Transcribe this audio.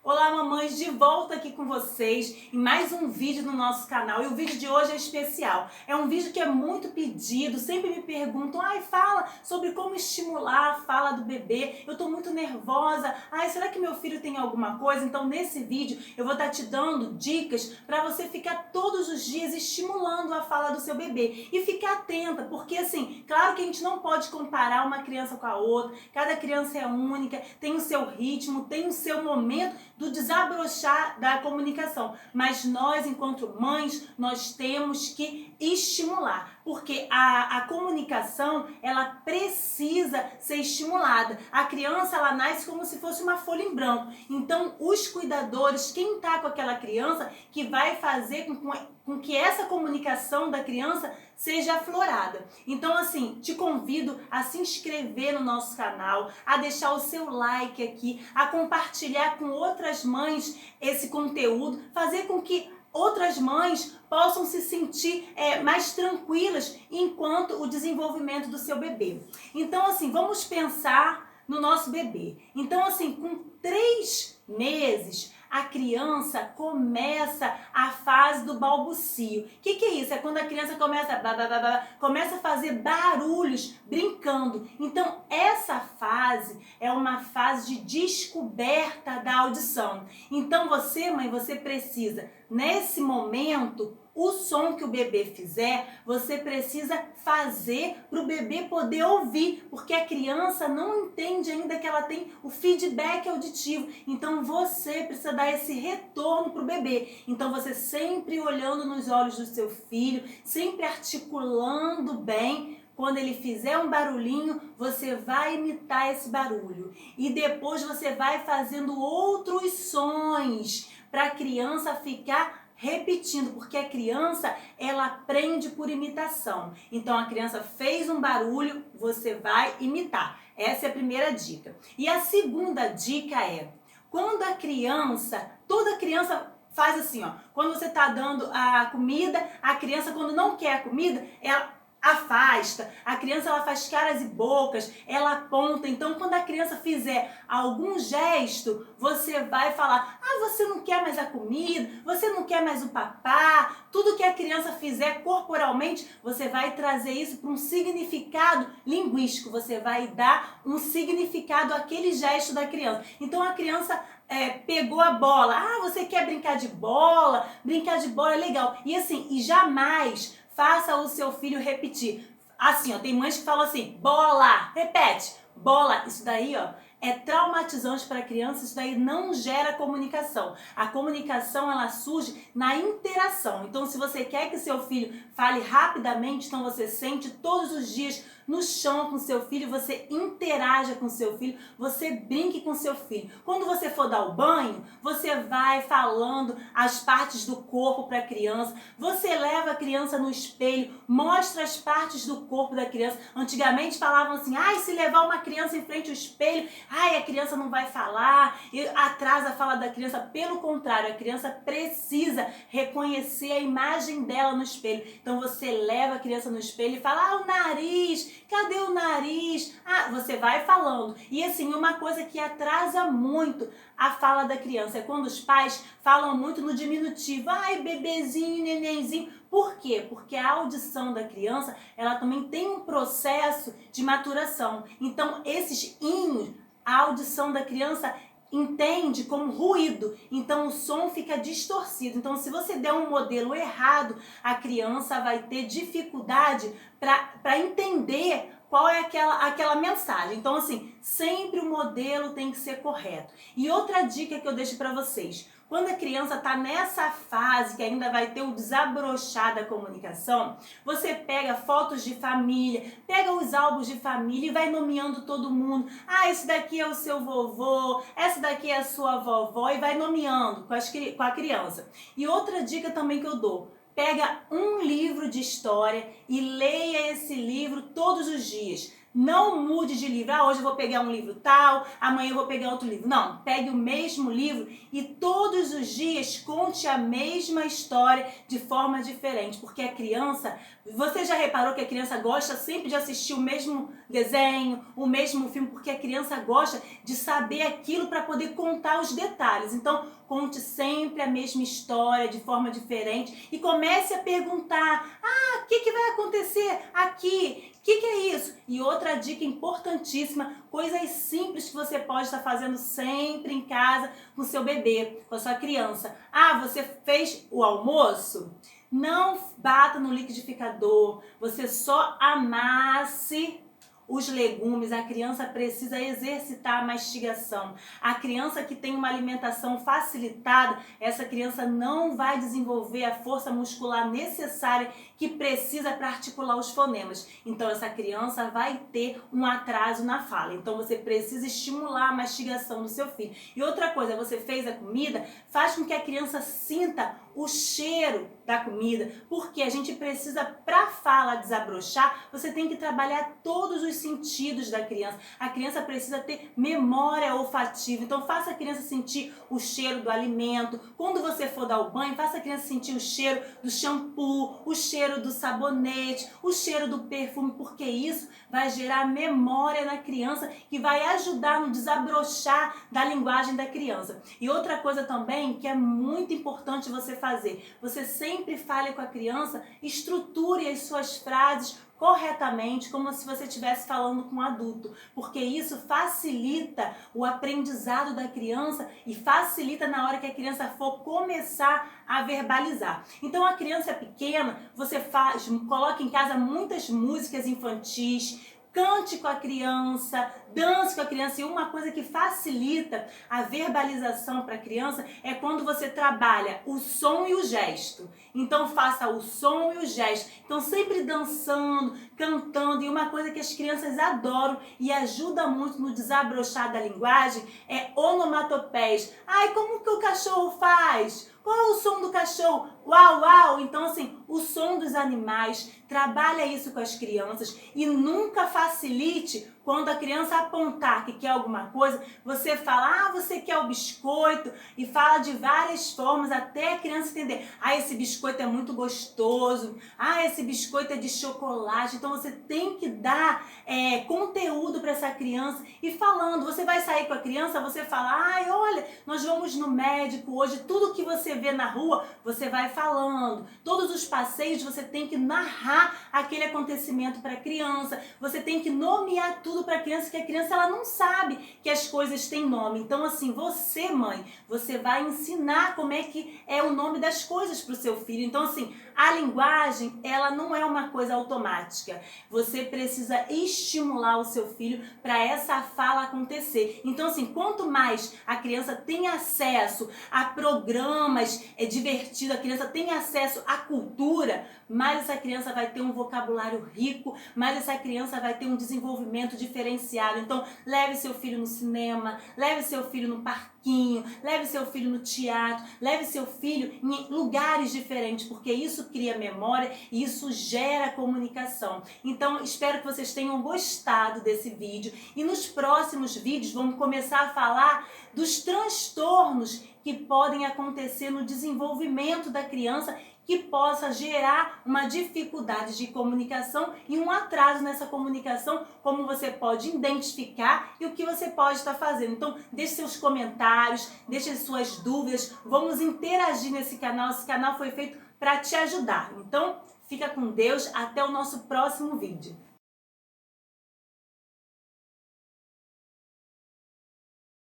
Olá, mamães, de volta aqui com vocês em mais um vídeo no nosso canal. E o vídeo de hoje é especial. É um vídeo que é muito pedido, sempre me perguntam, fala sobre como estimular a fala do bebê. Eu tô muito nervosa. Será que meu filho tem alguma coisa? Então, nesse vídeo, eu vou estar te dando dicas para você ficar todos os dias estimulando a fala do seu bebê. E ficar atenta, porque assim, claro que a gente não pode comparar uma criança com a outra. Cada criança é única, tem o seu ritmo, tem o seu momento do desabrochar da comunicação. Mas nós, enquanto mães, nós temos que estimular, porque a comunicação, ela precisa ser estimulada. A criança, ela nasce como se fosse uma folha em branco. Então, os cuidadores, quem está com aquela criança, que vai fazer com que essa comunicação da criança seja aflorada. Então, assim, te convido a se inscrever no nosso canal, a deixar o seu like aqui, a compartilhar com outras mães esse conteúdo, fazer com que outras mães possam se sentir mais tranquilas enquanto o desenvolvimento do seu bebê. Então, assim, vamos pensar no nosso bebê. Então, assim, com 3 meses, a criança começa a fase do balbucio. O que é isso? É quando a criança começa a fazer barulhos brincando. Então, essa fase é uma fase de descoberta da audição. Então, você, mãe, você precisa, nesse momento, o som que o bebê fizer, você precisa fazer para o bebê poder ouvir, porque a criança não entende ainda que ela tem o feedback auditivo. Então você precisa dar esse retorno para o bebê. Então você sempre olhando nos olhos do seu filho, sempre articulando bem. Quando ele fizer um barulhinho, você vai imitar esse barulho. E depois você vai fazendo outros sons para a criança ficar repetindo, porque a criança, ela aprende por imitação. Então a criança fez um barulho, você vai imitar. Essa é a primeira dica. E a segunda dica é, quando a criança, toda criança faz assim, quando você está dando a comida, a criança quando não quer a comida, ela afasta, a criança ela faz caras e bocas, ela aponta. Então, quando a criança fizer algum gesto, você vai falar, você não quer mais a comida, você não quer mais o papá. Tudo que a criança fizer corporalmente, você vai trazer isso para um significado linguístico, você vai dar um significado àquele gesto da criança. Então, a criança pegou a bola, você quer brincar de bola? Brincar de bola é legal. E assim, e jamais faça o seu filho repetir. Assim, tem mães que falam assim, bola, repete, bola. Isso daí, é traumatizante para a criança, isso daí não gera comunicação. A comunicação, ela surge na interação. Então, se você quer que seu filho fale rapidamente, então você sente todos os dias no chão com seu filho, você interaja com seu filho, você brinque com seu filho. Quando você for dar o banho, você vai falando as partes do corpo para a criança, você leva a criança no espelho, mostra as partes do corpo da criança. Antigamente falavam assim, se levar uma criança em frente ao espelho, a criança não vai falar, e atrasa a fala da criança. Pelo contrário, a criança precisa reconhecer a imagem dela no espelho. Então você leva a criança no espelho e fala, o nariz, cadê o nariz? Você vai falando. E assim, uma coisa que atrasa muito a fala da criança é quando os pais falam muito no diminutivo. Bebezinho, nenenzinho. Por quê? Porque a audição da criança, ela também tem um processo de maturação. Então, esses inhos, a audição da criança entende como ruído, então o som fica distorcido. Então, se você der um modelo errado, a criança vai ter dificuldade para entender qual é aquela mensagem. Então, assim, sempre o modelo tem que ser correto. E outra dica que eu deixo para vocês, quando a criança está nessa fase que ainda vai ter o desabrochar da comunicação, você pega fotos de família, pega os álbuns de família e vai nomeando todo mundo. Esse daqui é o seu vovô, essa daqui é a sua vovó, e vai nomeando com a criança. E outra dica também que eu dou, pega um livro de história e leia esse livro todos os dias. Não mude de livro. Hoje eu vou pegar um livro tal, amanhã eu vou pegar outro livro. Não, pegue o mesmo livro e todos os dias conte a mesma história de forma diferente. Porque a criança, você já reparou que a criança gosta sempre de assistir o mesmo desenho, o mesmo filme, porque a criança gosta de saber aquilo para poder contar os detalhes. Então, conte sempre a mesma história de forma diferente e comece a perguntar: o que vai acontecer aqui? O que é isso? E outra dica importantíssima, coisas simples que você pode estar fazendo sempre em casa com o seu bebê, com a sua criança. Você fez o almoço? Não bata no liquidificador, você só amasse os legumes. A criança precisa exercitar a mastigação. A criança que tem uma alimentação facilitada, essa criança não vai desenvolver a força muscular necessária que precisa para articular os fonemas. Então essa criança vai ter um atraso na fala. Então você precisa estimular a mastigação do seu filho. E outra coisa, você fez a comida, faz com que a criança sinta o cheiro da comida, porque a gente precisa, para a fala desabrochar, você tem que trabalhar todos os sentidos da criança. A criança precisa ter memória olfativa, então faça a criança sentir o cheiro do alimento. Quando você for dar o banho, faça a criança sentir o cheiro do shampoo, o cheiro do sabonete, o cheiro do perfume, porque isso vai gerar memória na criança, que vai ajudar no desabrochar da linguagem da criança. E outra coisa também que é muito importante você fazer, você sempre fale com a criança, estruture as suas frases corretamente, como se você estivesse falando com um adulto, porque isso facilita o aprendizado da criança e facilita na hora que a criança for começar a verbalizar. Então a criança pequena, você coloca em casa muitas músicas infantis, cante com a criança, dance com a criança. E uma coisa que facilita a verbalização para a criança é quando você trabalha o som e o gesto. Então faça o som e o gesto. Então sempre dançando, cantando. E uma coisa que as crianças adoram e ajuda muito no desabrochar da linguagem é onomatopeias. Como que o cachorro faz? Qual é o som do cachorro? Uau, uau! Então, assim, o som dos animais, trabalha isso com as crianças e nunca facilite quando a criança apontar que quer alguma coisa, você fala, você quer o biscoito, e fala de várias formas até a criança entender. Esse biscoito é muito gostoso, esse biscoito é de chocolate. Então você tem que dar conteúdo para essa criança e falando. Você vai sair com a criança, você fala, olha, nós vamos no médico hoje, tudo que você vê na rua, você vai falando. Todos os passeios você tem que narrar aquele acontecimento para a criança, você tem que nomear tudo para a criança, que a criança ela não sabe que as coisas têm nome. Então assim, você mãe, você vai ensinar como é que é o nome das coisas para o seu filho. Então assim, a linguagem ela não é uma coisa automática, você precisa estimular o seu filho para essa fala acontecer. Então assim, quanto mais a criança tem acesso a programas divertidos, a criança tem acesso à cultura, mais essa criança vai ter um vocabulário rico, mais essa criança vai ter um desenvolvimento diferenciado. Então leve seu filho no cinema, leve seu filho no parquinho, leve seu filho no teatro, leve seu filho em lugares diferentes, porque isso cria memória e isso gera comunicação. Então espero que vocês tenham gostado desse vídeo e nos próximos vídeos vamos começar a falar dos transtornos que podem acontecer no desenvolvimento da criança, que possa gerar uma dificuldade de comunicação e um atraso nessa comunicação, como você pode identificar e o que você pode estar fazendo. Então, deixe seus comentários, deixe suas dúvidas, vamos interagir nesse canal. Esse canal foi feito para te ajudar. Então, fica com Deus, até o nosso próximo vídeo.